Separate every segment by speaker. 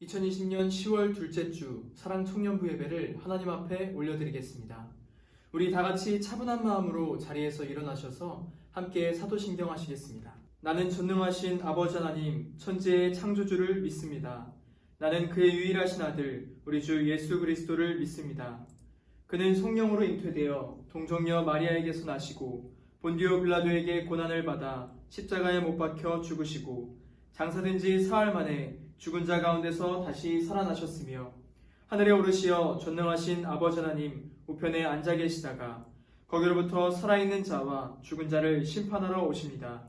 Speaker 1: 2020년 10월 둘째 주 사랑 청년부 예배를 하나님 앞에 올려드리겠습니다. 우리 다 같이 차분한 마음으로 자리에서 일어나셔서 함께 사도신경 하시겠습니다. 나는 전능하신 아버지 하나님 천지의 창조주를 믿습니다. 나는 그의 유일하신 아들 우리 주 예수 그리스도를 믿습니다. 그는 성령으로 잉태되어 동정녀 마리아에게서 나시고 본디오 빌라도에게 고난을 받아 십자가에 못 박혀 죽으시고 장사된 지 사흘 만에 죽은 자 가운데서 다시 살아나셨으며 하늘에 오르시어 전능하신 아버지 하나님 우편에 앉아 계시다가 거기로부터 살아있는 자와 죽은 자를 심판하러 오십니다.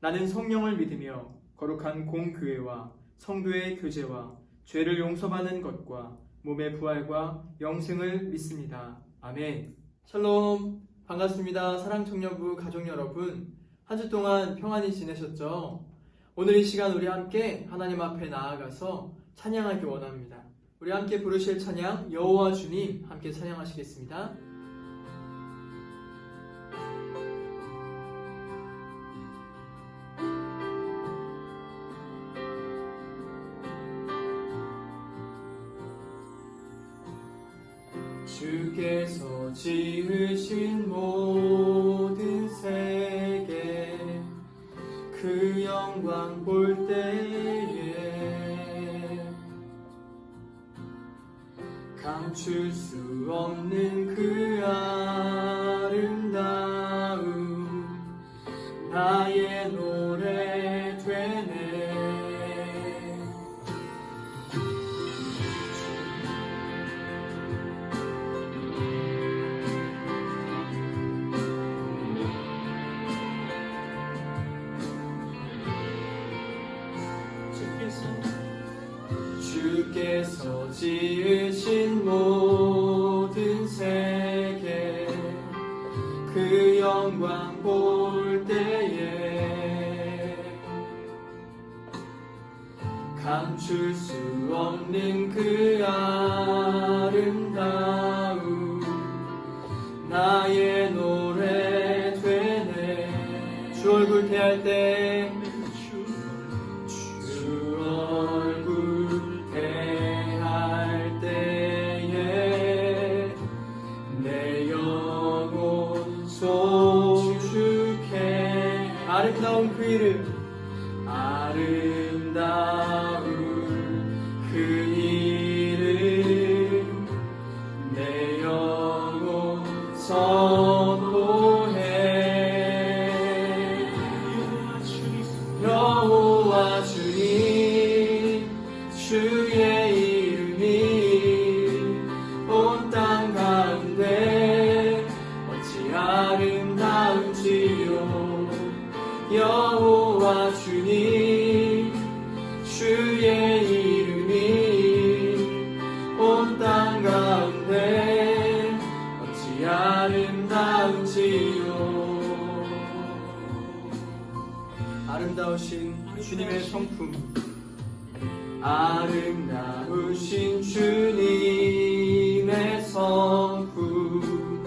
Speaker 1: 나는 성령을 믿으며 거룩한 공교회와 성도의 교제와 죄를 용서받는 것과 몸의 부활과 영생을 믿습니다. 아멘. 샬롬. 반갑습니다. 사랑청년부 가족 여러분. 한 주 동안 평안히 지내셨죠? 오늘 이 시간 우리 함께 하나님 앞에 나아가서 찬양하기 원합니다. 우리 함께 부르실 찬양 여호와 주님 함께 찬양하시겠습니다. 주께서 지으신 모든 세계 그 영광 볼 때에 감출 수 없는 그 아름다움 나의 노래 되네. 주께서 지으신 모든 세계 그 영광 볼 때에 감출 수 없는 그 아름다움 나의 노래 되네. 주 얼굴 대할 때 아름다운 그 이름 아름다운 그 이름 내 영혼 선포해. 여호와 주님 주의 이름이 온 땅 가운데 어찌 아름다운지요. 여호와 주님 주의 이름이 온 땅 가운데 어찌 아름다운지요. 아름다우신 주님의 성품 아름다우신 주님의 성품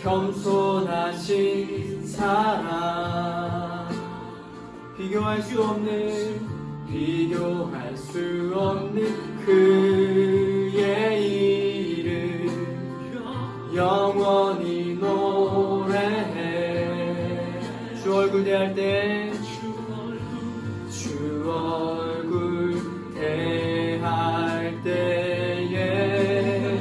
Speaker 1: 겸손하신 사랑 비교할 수 없는 그의 이름 영원히 노래해. 주 얼굴 대할 때 주 얼굴 대할 때에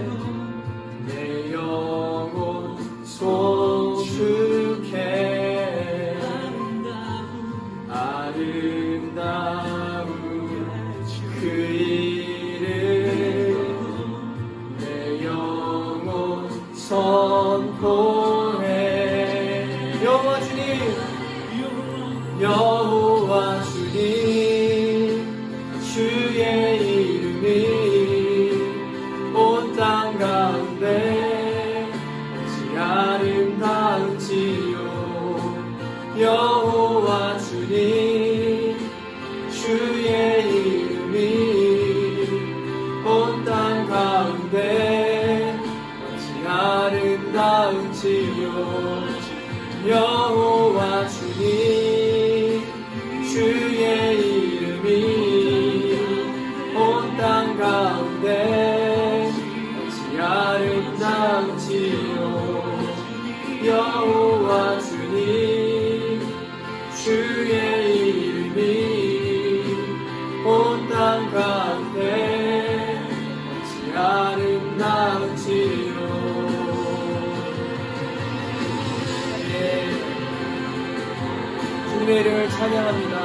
Speaker 1: 내 영혼 송축해. 아름다운 그 이름 내 영혼 선포해. 여호와 주님 여호와 주님 주의 이름이 온 땅 가운데 어찌 아름다운지요. 여호와 주님 주의 이름이 온 땅 가운데 어찌 아름다운지요. 여호와 주님 주의 이름이 온 땅 찬양합니다.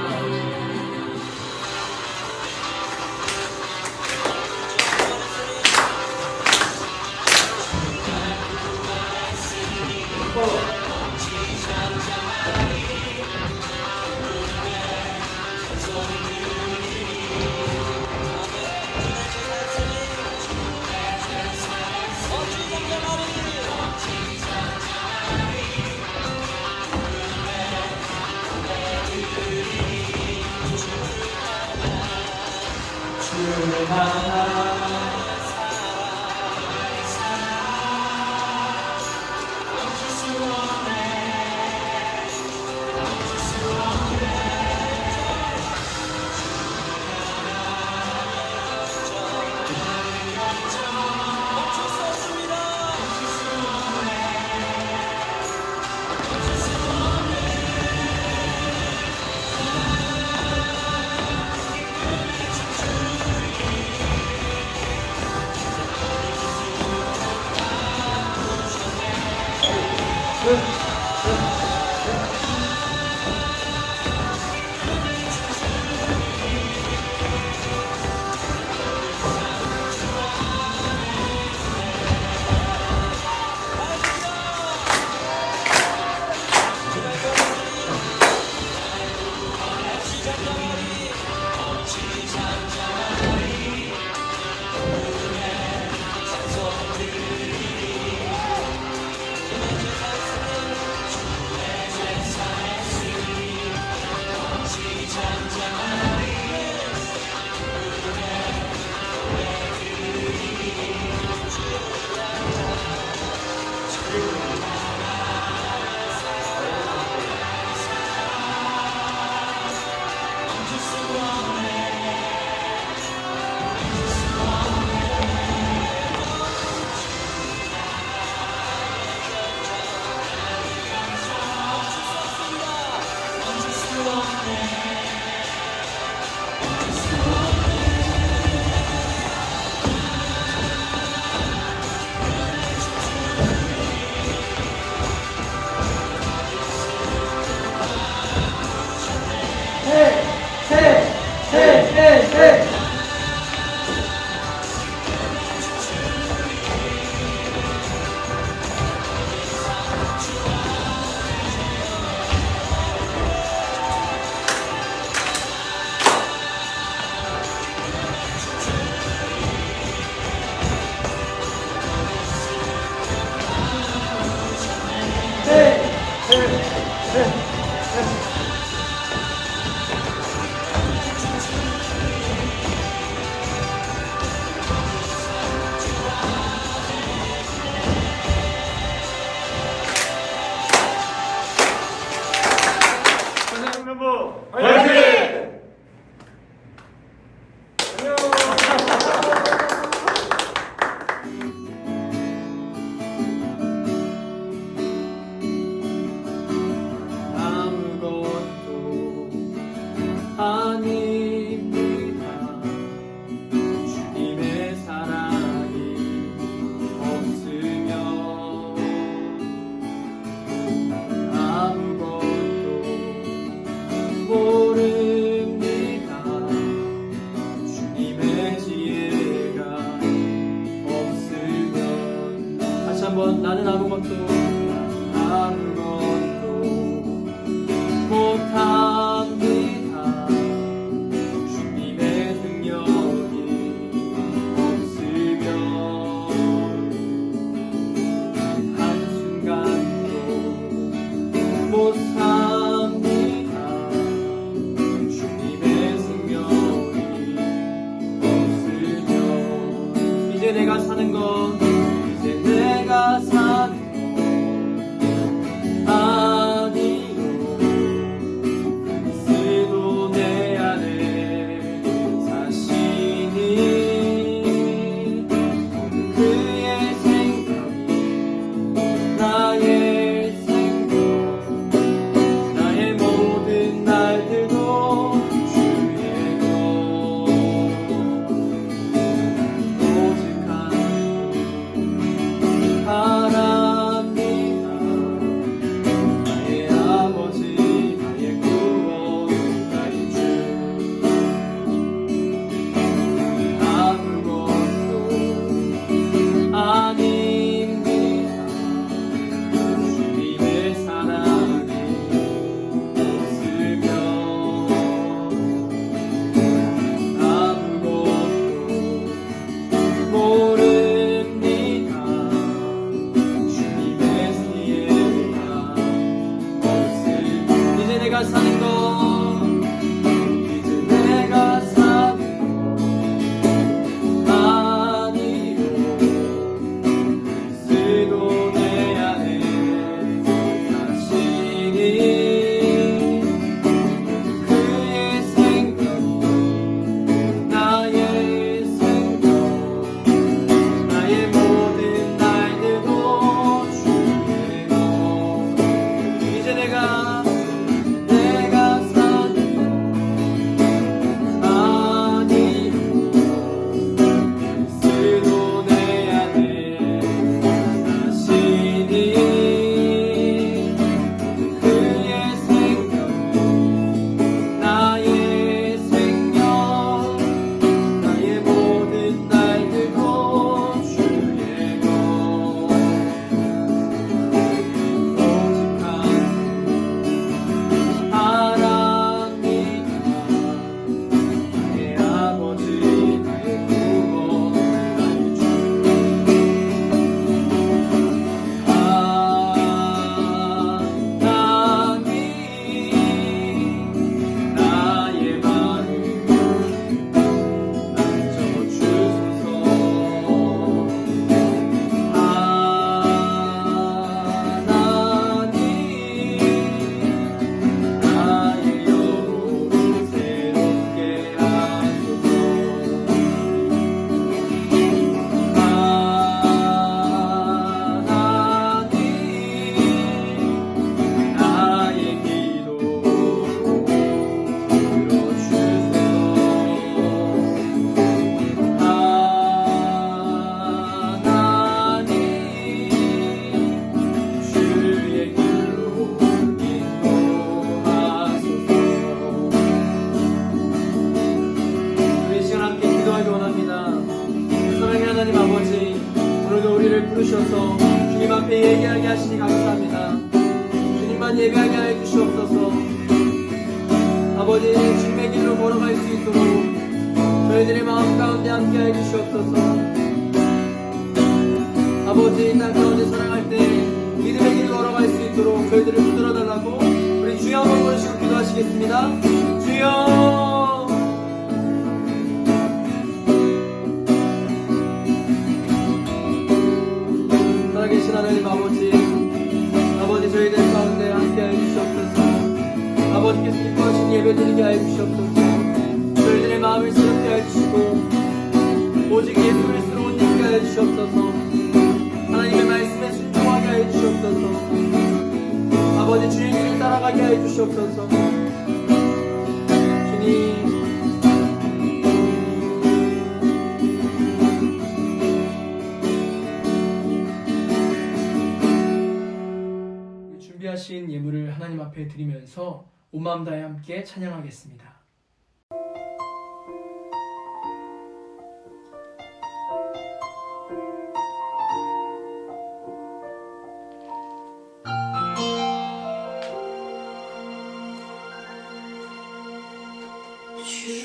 Speaker 1: 저희를 부르셔서 주님 앞에 예배하게 하시니 감사합니다. 주님만 예배하게 하여 주시옵소서. 아버지, 주님의 길로 걸어갈 수 있도록 저희들의 마음 가운데 함께 하여 주시옵소서. 아버지, 이 땅 가운데 살아갈 때 믿음의 길을 걸어갈 수 있도록 저희들을 붙들어 달라고 우리 주여 한번 부르시고 기도하시겠습니다. 주여, 살아계신 하나님 아버지, 저희들 가운데 함께 하여 주시옵소서. 아버지께서 기뻐하신 예배 드리게 하여 주시옵소서. 저희들의 마음을 새롭게 하여 주시고 오직 예수 그리스도로 옷 입게 하여 주시옵소서. 하나님의 말씀에 순종하게 하여 주시옵소서. 아버지, 주의 길을 따라가게 하여 주시옵소서. 주님, 준비하신 예물을 하나님 앞에 드리면서 온 마음 다해 함께 찬양하겠습니다.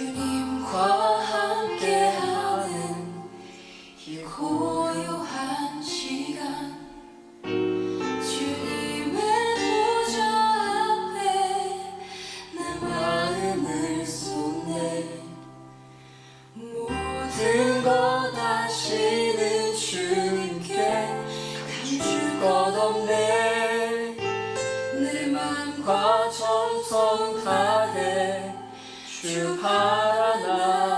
Speaker 2: 주님과 함께하는 이 고요한 시간, 주님의 보좌 앞에 내 마음을 쏟네. 모든 것 아시는 주님께 감출 것 없네. 내 맘과 정성 다해 주 바라나이다.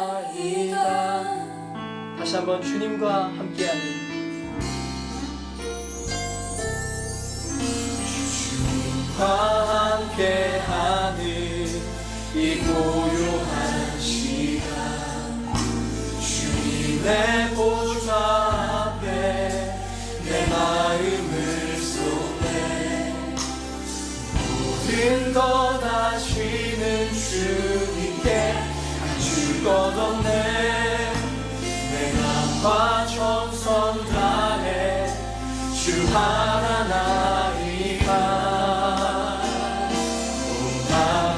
Speaker 1: 다시 한번 주님과 함께하는,
Speaker 2: 주님과 함께하는 이 고요한 시간, 주님의 보좌 앞에 내 마음을 쏟네. 모든 것 아시는 주님께 감출 것 없네. 내 맘과 정성 다해 주 하나나이다. 온 맘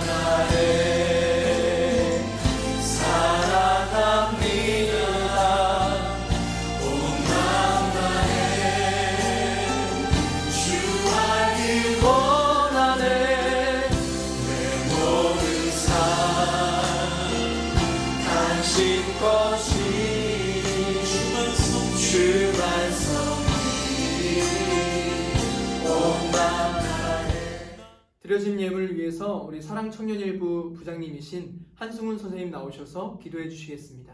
Speaker 2: 다해 사랑합니다. 온 맘 다해 주 알길 원하네. 내 모든 삶 당신 것이 주만 섬기. 온 맘 다해.
Speaker 1: 드려진 예물을 위해서 우리 사랑청년일부 부장님이신 한승훈 선생님 나오셔서 기도해 주시겠습니다.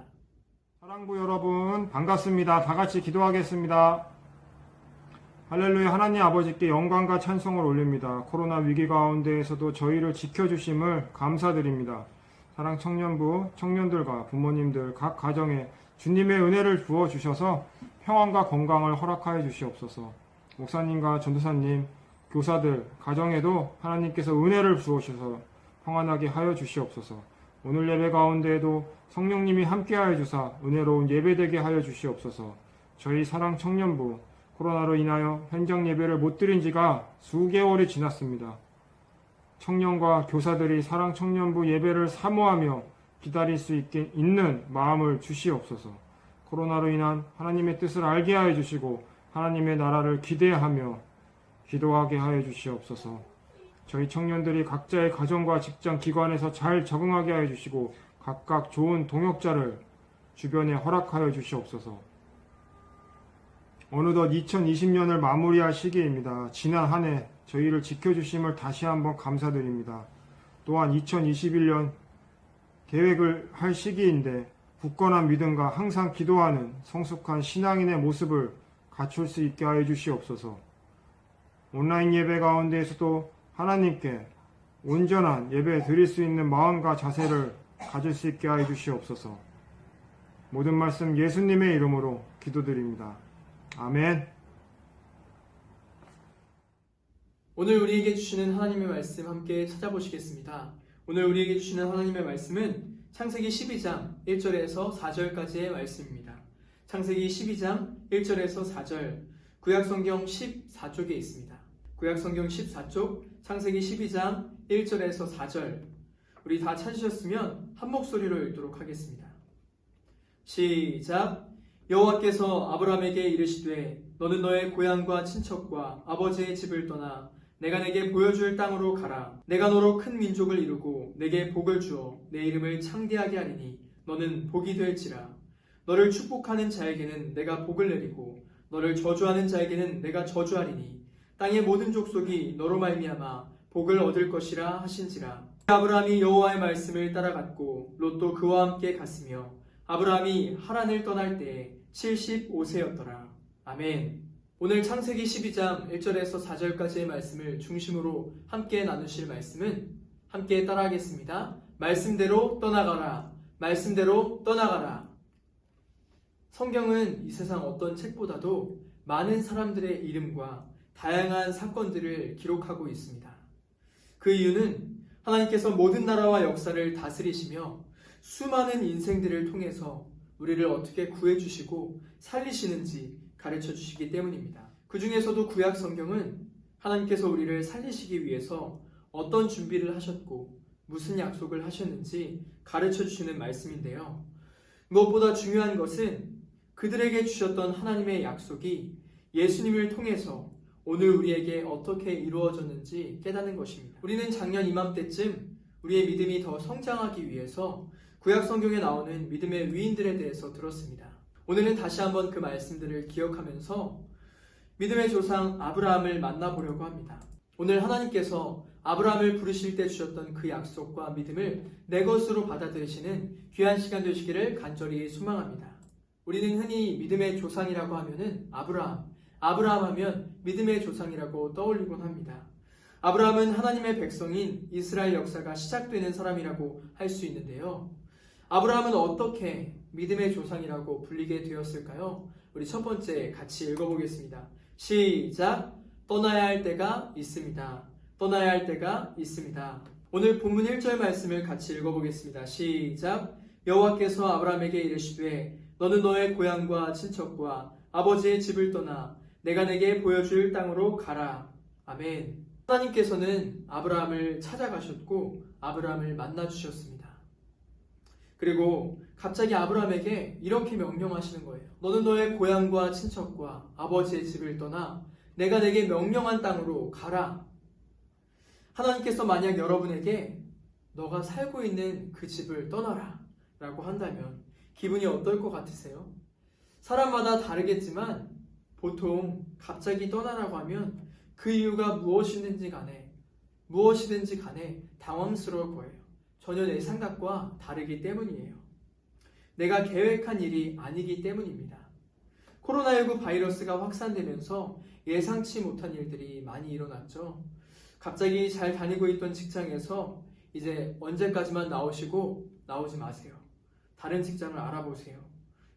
Speaker 3: 사랑부 여러분 반갑습니다. 다 같이 기도하겠습니다. 할렐루야. 하나님 아버지께 영광과 찬송을 올립니다. 코로나 위기 가운데에서도 저희를 지켜주심을 감사드립니다. 사랑청년부 청년들과 부모님들 각 가정에 주님의 은혜를 부어주셔서 평안과 건강을 허락하여 주시옵소서. 목사님과 전도사님, 교사들, 가정에도 하나님께서 은혜를 부어주셔서 평안하게 하여 주시옵소서. 오늘 예배 가운데에도 성령님이 함께하여 주사 은혜로운 예배되게 하여 주시옵소서. 저희 사랑청년부 코로나로 인하여 현장 예배를 못 드린 지가 수개월이 지났습니다. 청년과 교사들이 사랑청년부 예배를 사모하며 기다릴 수 있는 마음을 주시옵소서. 코로나로 인한 하나님의 뜻을 알게 하여 주시고 하나님의 나라를 기대하며 기도하게 하여 주시옵소서. 저희 청년들이 각자의 가정과 직장, 기관에서 잘 적응하게 하여 주시고 각각 좋은 동역자를 주변에 허락하여 주시옵소서. 어느덧 2020년을 마무리할 시기입니다. 지난 한 해 저희를 지켜주심을 다시 한번 감사드립니다. 또한 2021년 계획을 할 시기인데 굳건한 믿음과 항상 기도하는 성숙한 신앙인의 모습을 갖출 수 있게 하여 주시옵소서. 온라인 예배 가운데에서도 하나님께 온전한 예배 드릴 수 있는 마음과 자세를 가질 수 있게 하여 주시옵소서. 모든 말씀 예수님의 이름으로 기도드립니다. 아멘.
Speaker 1: 오늘 우리에게 주시는 하나님의 말씀 함께 찾아보시겠습니다. 오늘 우리에게 주시는 하나님의 말씀은 창세기 12장 1절에서 4절까지의 말씀입니다. 창세기 12장 1절에서 4절, 구약성경 14쪽에 있습니다. 구약성경 14쪽 창세기 12장 1절에서 4절 우리 다 찾으셨으면 한 목소리로 읽도록 하겠습니다. 시작. 여호와께서 아브라함에게 이르시되 너는 너의 고향과 친척과 아버지의 집을 떠나 내가 내게 보여줄 땅으로 가라. 내가 너로 큰 민족을 이루고 내게 복을 주어 내 이름을 창대하게 하리니 너는 복이 될지라. 너를 축복하는 자에게는 내가 복을 내리고 너를 저주하는 자에게는 내가 저주하리니 땅의 모든 족속이 너로 말미암아 복을 얻을 것이라 하신지라. 아브라함이 여호와의 말씀을 따라갔고 롯도 그와 함께 갔으며 아브라함이 하란을 떠날 때에 75세였더라. 아멘. 오늘 창세기 12장 1절에서 4절까지의 말씀을 중심으로 함께 나누실 말씀은 함께 따라하겠습니다. 말씀대로 떠나가라. 말씀대로 떠나가라. 성경은 이 세상 어떤 책보다도 많은 사람들의 이름과 다양한 사건들을 기록하고 있습니다. 그 이유는 하나님께서 모든 나라와 역사를 다스리시며 수많은 인생들을 통해서 우리를 어떻게 구해주시고 살리시는지 가르쳐 주시기 때문입니다. 그 중에서도 구약 성경은 하나님께서 우리를 살리시기 위해서 어떤 준비를 하셨고 무슨 약속을 하셨는지 가르쳐 주시는 말씀인데요. 무엇보다 중요한 것은 그들에게 주셨던 하나님의 약속이 예수님을 통해서 오늘 우리에게 어떻게 이루어졌는지 깨닫는 것입니다. 우리는 작년 이맘때쯤 우리의 믿음이 더 성장하기 위해서 구약 성경에 나오는 믿음의 위인들에 대해서 들었습니다. 오늘은 다시 한번 그 말씀들을 기억하면서 믿음의 조상 아브라함을 만나보려고 합니다. 오늘 하나님께서 아브라함을 부르실 때 주셨던 그 약속과 믿음을 내 것으로 받아들이시는 귀한 시간 되시기를 간절히 소망합니다. 우리는 흔히 믿음의 조상이라고 하면은 아브라함 하면 믿음의 조상이라고 떠올리곤 합니다. 아브라함은 하나님의 백성인 이스라엘 역사가 시작되는 사람이라고 할 수 있는데요. 아브라함은 어떻게 믿음의 조상이라고 불리게 되었을까요? 우리 첫 번째 같이 읽어보겠습니다. 시작. 떠나야 할 때가 있습니다. 떠나야 할 때가 있습니다. 오늘 본문 1절 말씀을 같이 읽어보겠습니다. 시작. 여호와께서 아브라함에게 이르시되 너는 너의 고향과 친척과 아버지의 집을 떠나 내가 내게 보여줄 땅으로 가라. 아멘. 하나님께서는 아브라함을 찾아가셨고 아브라함을 만나주셨습니다. 그리고 갑자기 아브라함에게 이렇게 명령하시는 거예요. 너는 너의 고향과 친척과 아버지의 집을 떠나 내가 내게 명령한 땅으로 가라. 하나님께서 만약 여러분에게 너가 살고 있는 그 집을 떠나라 라고 한다면 기분이 어떨 것 같으세요? 사람마다 다르겠지만 보통 갑자기 떠나라고 하면 그 이유가 무엇이든지 간에 당황스러울 거예요. 전혀 내 생각과 다르기 때문이에요. 내가 계획한 일이 아니기 때문입니다. 코로나19 바이러스가 확산되면서 예상치 못한 일들이 많이 일어났죠. 갑자기 잘 다니고 있던 직장에서 이제 언제까지만 나오시고 나오지 마세요. 다른 직장을 알아보세요.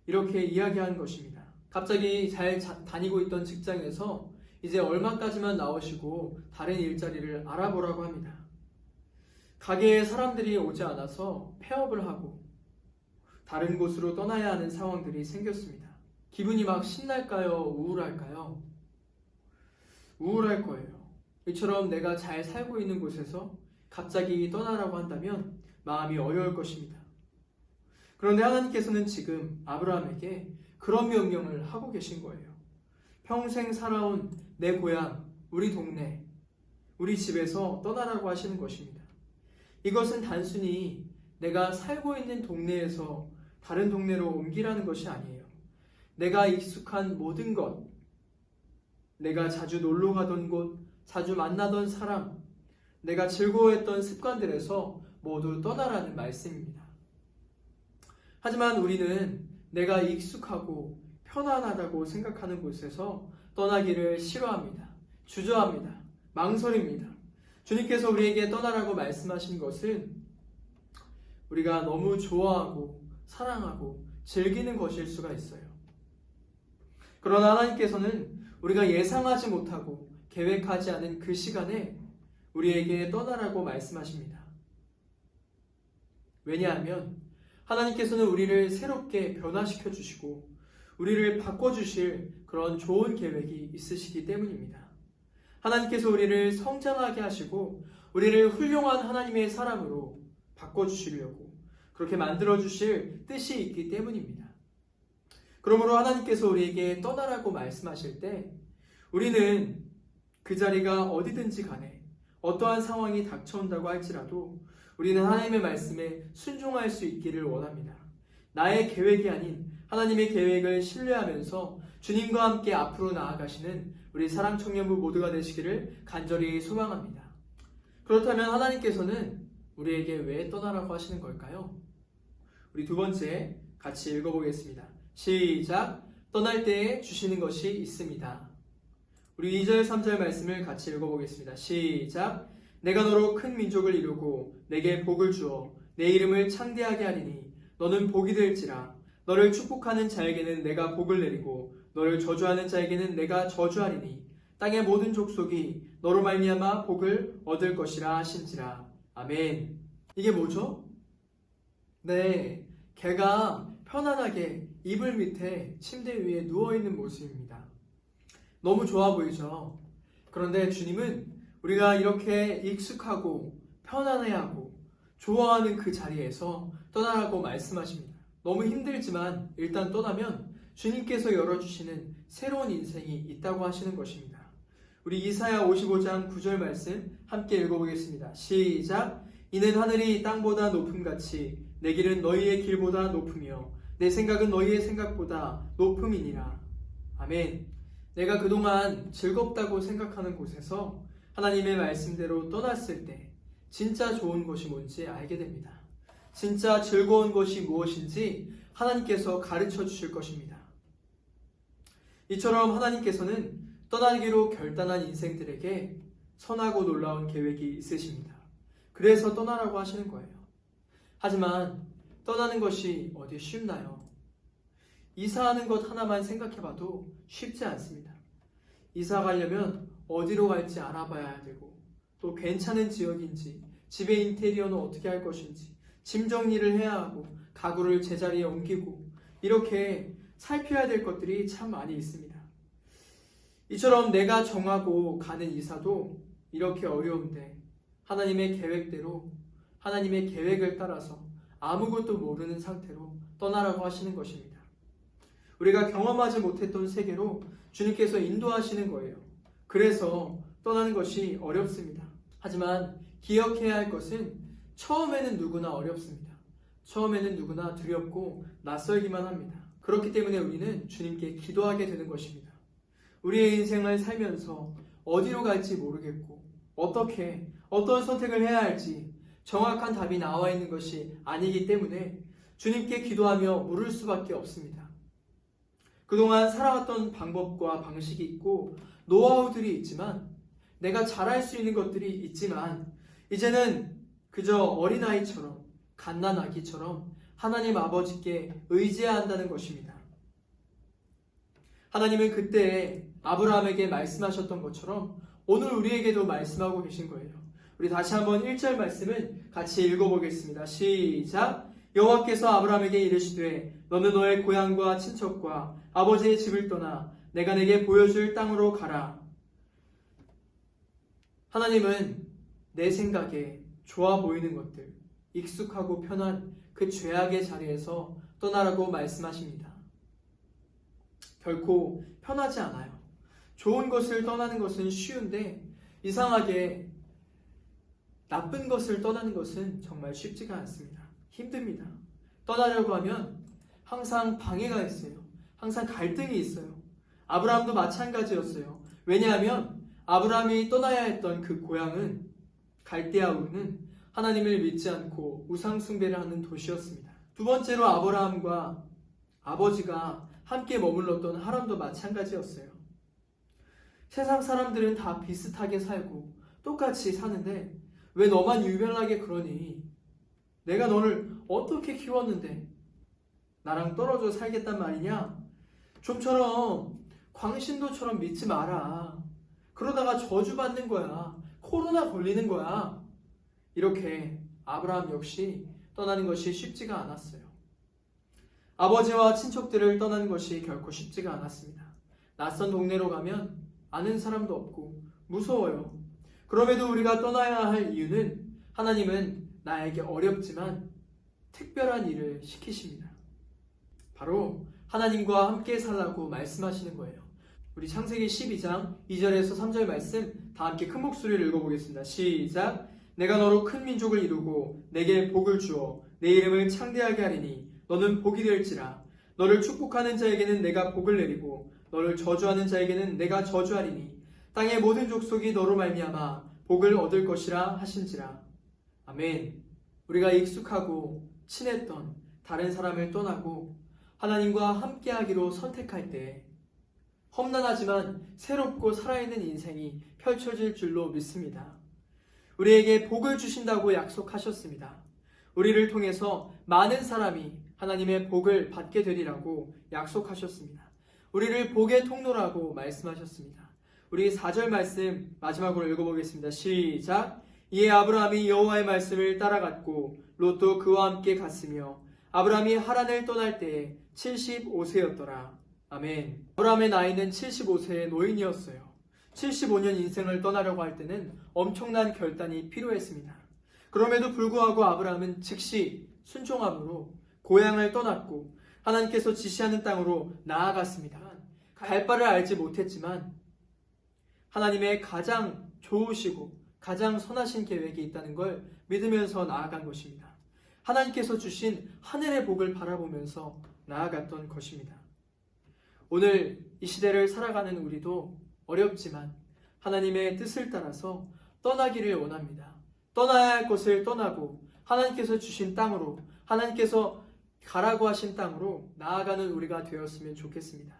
Speaker 1: 이렇게 이야기하는 것입니다. 갑자기 잘 다니고 있던 직장에서 이제 얼마까지만 나오시고 다른 일자리를 알아보라고 합니다. 가게에 사람들이 오지 않아서 폐업을 하고 다른 곳으로 떠나야 하는 상황들이 생겼습니다. 기분이 막 신날까요? 우울할까요? 우울할 거예요. 이처럼 내가 잘 살고 있는 곳에서 갑자기 떠나라고 한다면 마음이 어려울 것입니다. 그런데 하나님께서는 지금 아브라함에게 그런 명령을 하고 계신 거예요. 평생 살아온 내 고향, 우리 동네, 우리 집에서 떠나라고 하시는 것입니다. 이것은 단순히 내가 살고 있는 동네에서 다른 동네로 옮기라는 것이 아니에요. 내가 익숙한 모든 것, 내가 자주 놀러 가던 곳, 자주 만나던 사람, 내가 즐거워했던 습관들에서 모두 떠나라는 말씀입니다. 하지만 우리는 내가 익숙하고 편안하다고 생각하는 곳에서 떠나기를 싫어합니다. 주저합니다. 망설입니다. 주님께서 우리에게 떠나라고 말씀하신 것은 우리가 너무 좋아하고 사랑하고 즐기는 것일 수가 있어요. 그러나 하나님께서는 우리가 예상하지 못하고 계획하지 않은 그 시간에 우리에게 떠나라고 말씀하십니다. 왜냐하면 하나님께서는 우리를 새롭게 변화시켜 주시고 우리를 바꿔주실 그런 좋은 계획이 있으시기 때문입니다. 하나님께서 우리를 성장하게 하시고 우리를 훌륭한 하나님의 사람으로 바꿔주시려고 그렇게 만들어주실 뜻이 있기 때문입니다. 그러므로 하나님께서 우리에게 떠나라고 말씀하실 때 우리는 그 자리가 어디든지 간에 어떠한 상황이 닥쳐온다고 할지라도 우리는 하나님의 말씀에 순종할 수 있기를 원합니다. 나의 계획이 아닌 하나님의 계획을 신뢰하면서 주님과 함께 앞으로 나아가시는 우리 사랑 청년부 모두가 되시기를 간절히 소망합니다. 그렇다면 하나님께서는 우리에게 왜 떠나라고 하시는 걸까요? 우리 두 번째 같이 읽어보겠습니다. 시작! 떠날 때에 주시는 것이 있습니다. 우리 2절 3절 말씀을 같이 읽어보겠습니다. 시작! 내가 너로 큰 민족을 이루고 내게 복을 주어 내 이름을 창대하게 하리니 너는 복이 될지라. 너를 축복하는 자에게는 내가 복을 내리고 너를 저주하는 자에게는 내가 저주하리니 땅의 모든 족속이 너로 말미암아 복을 얻을 것이라 하신지라. 아멘. 이게 뭐죠? 네, 개가 편안하게 이불 밑에 침대 위에 누워있는 모습입니다. 너무 좋아 보이죠? 그런데 주님은 우리가 이렇게 익숙하고 편안해하고 좋아하는 그 자리에서 떠나라고 말씀하십니다. 너무 힘들지만 일단 떠나면 주님께서 열어주시는 새로운 인생이 있다고 하시는 것입니다. 우리 이사야 55장 9절 말씀 함께 읽어보겠습니다. 시작! 이는 하늘이 땅보다 높음같이 내 길은 너희의 길보다 높으며 내 생각은 너희의 생각보다 높음이니라. 아멘. 내가 그동안 즐겁다고 생각하는 곳에서 하나님의 말씀대로 떠났을 때 진짜 좋은 것이 뭔지 알게 됩니다. 진짜 즐거운 것이 무엇인지 하나님께서 가르쳐 주실 것입니다. 이처럼 하나님께서는 떠나기로 결단한 인생들에게 선하고 놀라운 계획이 있으십니다. 그래서 떠나라고 하시는 거예요. 하지만 떠나는 것이 어디 쉽나요? 이사하는 것 하나만 생각해봐도 쉽지 않습니다. 이사 가려면 어디로 갈지 알아봐야 되고 또 괜찮은 지역인지 집의 인테리어는 어떻게 할 것인지 짐 정리를 해야 하고 가구를 제자리에 옮기고 이렇게 살펴야 될 것들이 참 많이 있습니다. 이처럼 내가 정하고 가는 이사도 이렇게 어려운데 하나님의 계획대로 하나님의 계획을 따라서 아무것도 모르는 상태로 떠나라고 하시는 것입니다. 우리가 경험하지 못했던 세계로 주님께서 인도하시는 거예요. 그래서 떠나는 것이 어렵습니다. 하지만 기억해야 할 것은 처음에는 누구나 어렵습니다. 처음에는 누구나 두렵고 낯설기만 합니다. 그렇기 때문에 우리는 주님께 기도하게 되는 것입니다. 우리의 인생을 살면서 어디로 갈지 모르겠고 어떤 선택을 해야 할지 정확한 답이 나와 있는 것이 아니기 때문에 주님께 기도하며 물을 수밖에 없습니다. 그동안 살아왔던 방법과 방식이 있고 노하우들이 있지만 내가 잘할 수 있는 것들이 있지만 이제는 그저 어린아이처럼 갓난아기처럼 하나님 아버지께 의지해야 한다는 것입니다. 하나님은 그때 아브라함에게 말씀하셨던 것처럼 오늘 우리에게도 말씀하고 계신 거예요. 우리 다시 한번 1절 말씀을 같이 읽어보겠습니다. 시작! 여호와께서 아브라함에게 이르시되 너는 너의 고향과 친척과 아버지의 집을 떠나 내가 내게 보여줄 땅으로 가라. 하나님은 내 생각에 좋아 보이는 것들, 익숙하고 편한 그 죄악의 자리에서 떠나라고 말씀하십니다. 결코 편하지 않아요. 좋은 것을 떠나는 것은 쉬운데 이상하게 나쁜 것을 떠나는 것은 정말 쉽지가 않습니다. 힘듭니다. 떠나려고 하면 항상 방해가 있어요. 항상 갈등이 있어요. 아브라함도 마찬가지였어요. 왜냐하면 아브라함이 떠나야 했던 그 고향은 갈대아 우르는 하나님을 믿지 않고 우상 숭배를 하는 도시였습니다. 두 번째로 아브라함과 아버지가 함께 머물렀던 하람도 마찬가지였어요. 세상 사람들은 다 비슷하게 살고 똑같이 사는데 왜 너만 유별나게 그러니? 내가 너를 어떻게 키웠는데 나랑 떨어져 살겠단 말이냐? 좀처럼 광신도처럼 믿지 마라. 그러다가 저주받는 거야. 코로나 걸리는 거야. 이렇게 아브라함 역시 떠나는 것이 쉽지가 않았어요. 아버지와 친척들을 떠나는 것이 결코 쉽지가 않았습니다. 낯선 동네로 가면 아는 사람도 없고 무서워요. 그럼에도 우리가 떠나야 할 이유는 하나님은 나에게 어렵지만 특별한 일을 시키십니다. 바로 하나님과 함께 살라고 말씀하시는 거예요. 우리 창세기 12장 2절에서 3절 말씀 다 함께 큰 목소리를 읽어보겠습니다. 시작. 내가 너로 큰 민족을 이루고 내게 복을 주어 내 이름을 창대하게 하리니 너는 복이 될지라. 너를 축복하는 자에게는 내가 복을 내리고 너를 저주하는 자에게는 내가 저주하리니 땅의 모든 족속이 너로 말미암아 복을 얻을 것이라 하신지라. 아멘. 우리가 익숙하고 친했던 다른 사람을 떠나고 하나님과 함께하기로 선택할 때 험난하지만 새롭고 살아있는 인생이 펼쳐질 줄로 믿습니다. 우리에게 복을 주신다고 약속하셨습니다. 우리를 통해서 많은 사람이 하나님의 복을 받게 되리라고 약속하셨습니다. 우리를 복의 통로라고 말씀하셨습니다. 우리 4절 말씀 마지막으로 읽어보겠습니다. 시작. 이에 아브라함이 여호와의 말씀을 따라갔고 롯도 그와 함께 갔으며 아브라함이 하란을 떠날 때에 75세였더라. 아멘. 아브라함의 나이는 75세의 노인이었어요. 75년 인생을 떠나려고 할 때는 엄청난 결단이 필요했습니다. 그럼에도 불구하고 아브라함은 즉시 순종함으로 고향을 떠났고 하나님께서 지시하는 땅으로 나아갔습니다. 갈 바를 알지 못했지만 하나님의 가장 좋으시고 가장 선하신 계획이 있다는 걸 믿으면서 나아간 것입니다. 하나님께서 주신 하늘의 복을 바라보면서 나아갔던 것입니다. 오늘 이 시대를 살아가는 우리도 어렵지만 하나님의 뜻을 따라서 떠나기를 원합니다. 떠나야 할 것을 떠나고 하나님께서 주신 땅으로, 하나님께서 가라고 하신 땅으로 나아가는 우리가 되었으면 좋겠습니다.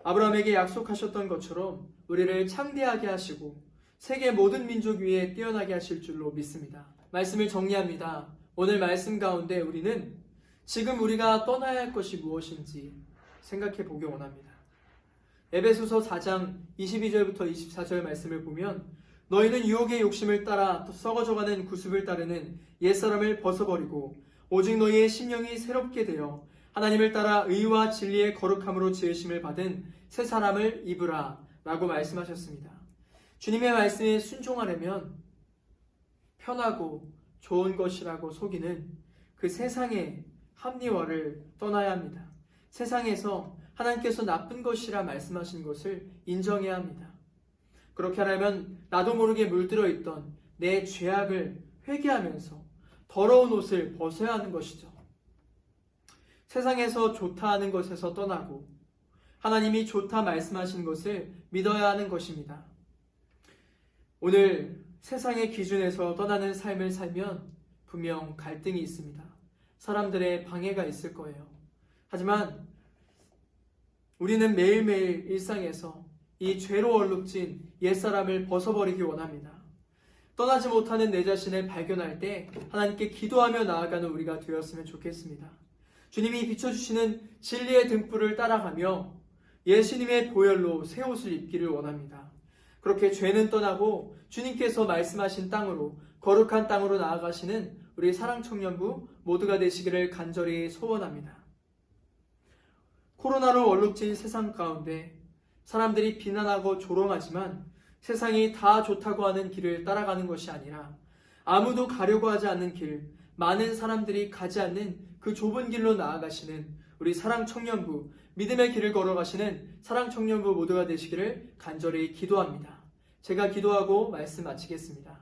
Speaker 1: 아브라함에게 약속하셨던 것처럼 우리를 창대하게 하시고 세계 모든 민족 위에 뛰어나게 하실 줄로 믿습니다. 말씀을 정리합니다. 오늘 말씀 가운데 우리는 지금 우리가 떠나야 할 것이 무엇인지 생각해 보기 원합니다. 에베소서 4장 22절부터 24절 말씀을 보면 너희는 유혹의 욕심을 따라 썩어져가는 구습을 따르는 옛사람을 벗어버리고 오직 너희의 심령이 새롭게 되어 하나님을 따라 의와 진리의 거룩함으로 지으심을 받은 새 사람을 입으라 라고 말씀하셨습니다. 주님의 말씀에 순종하려면 편하고 좋은 것이라고 속이는 그 세상의 합리화를 떠나야 합니다. 세상에서 하나님께서 나쁜 것이라 말씀하신 것을 인정해야 합니다. 그렇게 하려면 나도 모르게 물들어 있던 내 죄악을 회개하면서 더러운 옷을 벗어야 하는 것이죠. 세상에서 좋다 하는 것에서 떠나고 하나님이 좋다 말씀하신 것을 믿어야 하는 것입니다. 오늘 세상의 기준에서 떠나는 삶을 살면 분명 갈등이 있습니다. 사람들의 방해가 있을 거예요. 하지만 우리는 매일매일 일상에서 이 죄로 얼룩진 옛사람을 벗어버리기 원합니다. 떠나지 못하는 내 자신을 발견할 때 하나님께 기도하며 나아가는 우리가 되었으면 좋겠습니다. 주님이 비춰주시는 진리의 등불을 따라가며 예수님의 보혈로 새 옷을 입기를 원합니다. 그렇게 죄는 떠나고 주님께서 말씀하신 땅으로, 거룩한 땅으로 나아가시는 우리 사랑청년부 모두가 되시기를 간절히 소원합니다. 코로나로 얼룩진 세상 가운데 사람들이 비난하고 조롱하지만 세상이 다 좋다고 하는 길을 따라가는 것이 아니라 아무도 가려고 하지 않는 길, 많은 사람들이 가지 않는 그 좁은 길로 나아가시는 우리 사랑청년부, 믿음의 길을 걸어가시는 사랑청년부 모두가 되시기를 간절히 기도합니다. 제가 기도하고 말씀 마치겠습니다.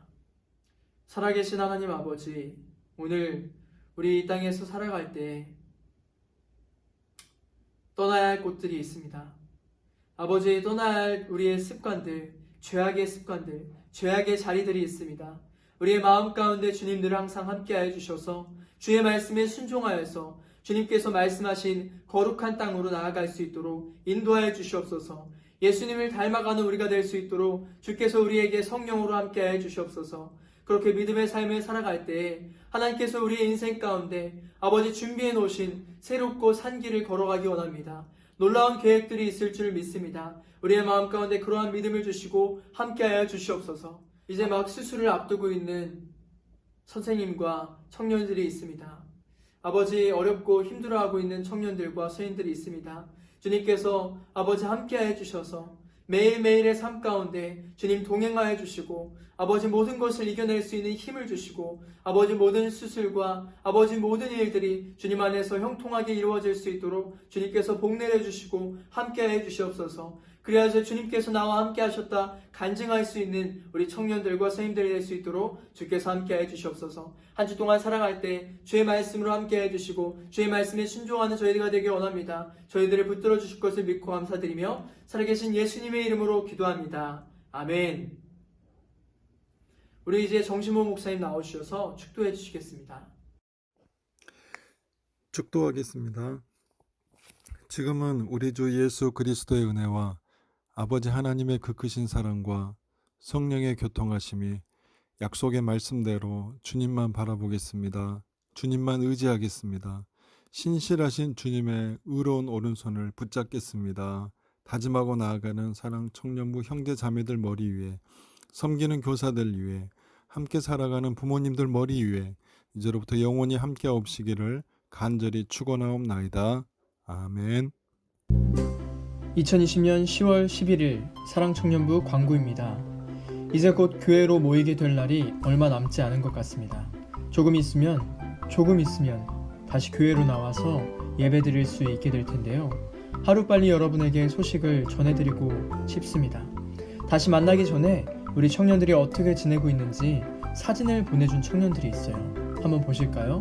Speaker 1: 살아계신 하나님 아버지, 오늘 우리 이 땅에서 살아갈 때 떠나야 할 곳들이 있습니다. 아버지, 떠나야 할 우리의 습관들, 죄악의 습관들, 죄악의 자리들이 있습니다. 우리의 마음 가운데 주님 늘 항상 함께하여 주셔서 주의 말씀에 순종하여서 주님께서 말씀하신 거룩한 땅으로 나아갈 수 있도록 인도하여 주시옵소서. 예수님을 닮아가는 우리가 될 수 있도록 주께서 우리에게 성령으로 함께하여 주시옵소서. 그렇게 믿음의 삶을 살아갈 때 하나님께서 우리의 인생 가운데 아버지 준비해 놓으신 새롭고 산 길을 걸어가기 원합니다. 놀라운 계획들이 있을 줄 믿습니다. 우리의 마음 가운데 그러한 믿음을 주시고 함께하여 주시옵소서. 이제 막 수술을 앞두고 있는 선생님과 청년들이 있습니다. 아버지 어렵고 힘들어하고 있는 청년들과 서인들이 있습니다. 주님께서 아버지 함께하여 주셔서 매일매일의 삶 가운데 주님 동행하여 주시고 아버지 모든 것을 이겨낼 수 있는 힘을 주시고 아버지 모든 수술과 아버지 모든 일들이 주님 안에서 형통하게 이루어질 수 있도록 주님께서 복 내려주시고 함께하여 주시옵소서. 그래야지 주님께서 나와 함께 하셨다 간증할 수 있는 우리 청년들과 선생님들이 될 수 있도록 주께서 함께하여 주시옵소서. 한 주 동안 살아갈 때 주의 말씀으로 함께해 주시고 주의 말씀에 순종하는 저희가 되길 원합니다. 저희들을 붙들어 주실 것을 믿고 감사드리며 살아계신 예수님의 이름으로 기도합니다. 아멘. 우리 이제 정신모 목사님 나오셔서 축도해 주시겠습니다.
Speaker 4: 축도하겠습니다. 지금은 우리 주 예수 그리스도의 은혜와 아버지 하나님의 그 크신 사랑과 성령의 교통하심이 약속의 말씀대로 주님만 바라보겠습니다. 주님만 의지하겠습니다. 신실하신 주님의 의로운 오른손을 붙잡겠습니다. 다짐하고 나아가는 사랑 청년부 형제 자매들 머리 위에, 섬기는 교사들 위에, 함께 살아가는 부모님들 머리 위에 이제로부터 영원히 함께 없시기를 간절히 축원하옵나이다. 아멘.
Speaker 1: 2020년 10월 11일 사랑청년부 광고입니다. 이제 곧 교회로 모이게 될 날이 얼마 남지 않은 것 같습니다. 조금 있으면 다시 교회로 나와서 예배 드릴 수 있게 될 텐데요. 하루빨리 여러분에게 소식을 전해드리고 싶습니다. 다시 만나기 전에 우리 청년들이 어떻게 지내고 있는지 사진을 보내준 청년들이 있어요. 한번 보실까요?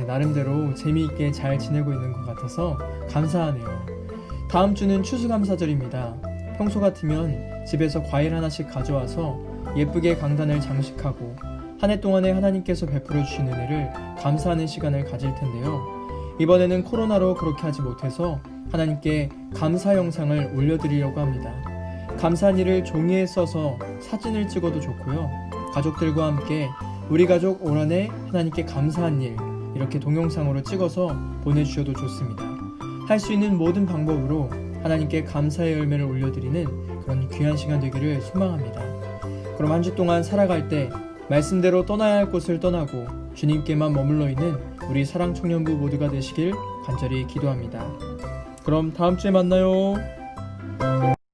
Speaker 1: 나름대로 재미있게 잘 지내고 있는 것 같아서 감사하네요. 다음 주는 추수감사절입니다. 평소 같으면 집에서 과일 하나씩 가져와서 예쁘게 강단을 장식하고 한 해 동안에 하나님께서 베풀어 주신 은혜를 감사하는 시간을 가질 텐데요. 이번에는 코로나로 그렇게 하지 못해서 하나님께 감사 영상을 올려드리려고 합니다. 감사한 일을 종이에 써서 사진을 찍어도 좋고요. 가족들과 함께 우리 가족 올 한 해 하나님께 감사한 일 이렇게 동영상으로 찍어서 보내주셔도 좋습니다. 할 수 있는 모든 방법으로 하나님께 감사의 열매를 올려드리는 그런 귀한 시간 되기를 소망합니다. 그럼 한 주 동안 살아갈 때 말씀대로 떠나야 할 곳을 떠나고 주님께만 머물러 있는 우리 사랑청년부 모두가 되시길 간절히 기도합니다. 그럼 다음 주에 만나요.